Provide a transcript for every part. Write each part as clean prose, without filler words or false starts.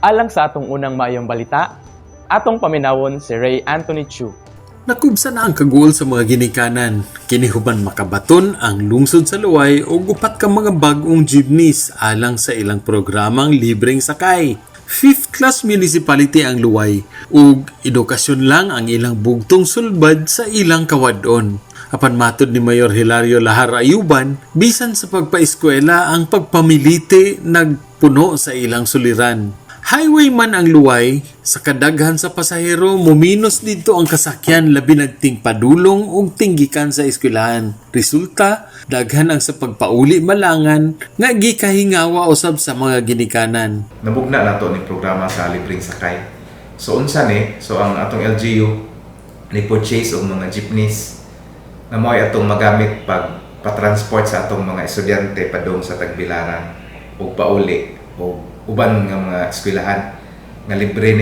Alang sa atong unang maayong balita, atong paminawon si Ray Anthony Chu. Nakubsa na ang kagol sa mga ginikanan. Kinihuban makabaton ang lungsod sa Luway o gupat ka mga bagong jeepneys alang sa ilang programang libreng sakay. 5th class municipality ang Luway ug edukasyon lang ang ilang bugtong sulbad sa ilang kawadon. Apan matod ni Mayor Hilario Lahar Ayuban, bisan sa pagpaeskwela ang pagpamiliti nagpuno sa ilang suliran. Highway man ang Luway, sa kadaghan sa pasahero muminos dito ang kasakyan labi nagting padulong ug tinggikan sa eskwelahan. Resulta, daghan ang sa pagpauli malangan nga gikahingawa usab sa mga ginikanan. Nabugna na to ni programa sa libreng sakay. So unsa ni? So ang atong LGU ni purchase og mga jeepneys na mo'y atong magamit pag patransport sa atong mga estudyante padung sa Tagbilaran ug pauli o uban nga mga eskwelahan nga libre.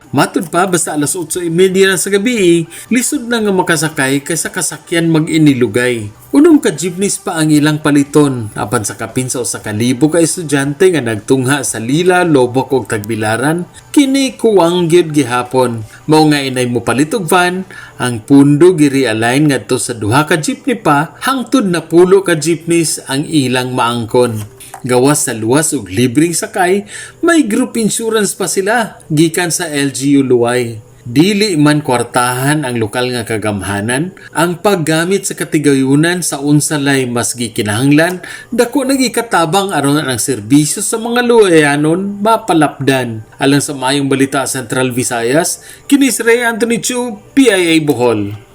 Matud pa basta alas 8:30 na sa gabi, lisod na nga makasakay kaysa kasakyan mag-inilugay. Unom ka jeepneys pa ang ilang paliton, apan sa kapin sa 1,000 ka estudyante nga nagtungha sa Lila, Lobok ug Tagbilaran, kini kuwang gyud gihapon. Mao nga inay mo palitog van, ang pundo gi-realign ngadto sa 2 ka jeepney pa, hangtod na 10 ka jeepneys ang ilang maangkon. Gawas sa luwas ug libreng sakay, may group insurance pa sila gikan sa LGU Luway. Dili man kwartahan ang lokal nga kagamhanan, ang paggamit sa katigayunan sa unsalay mas gikinahanglan, dako na gikatabang aron ang serbisyo sa mga Luwayanon mapalapdan. Alang sa mayong balita Central Visayas, kini si Ray Anthony Chu, PIA Bohol.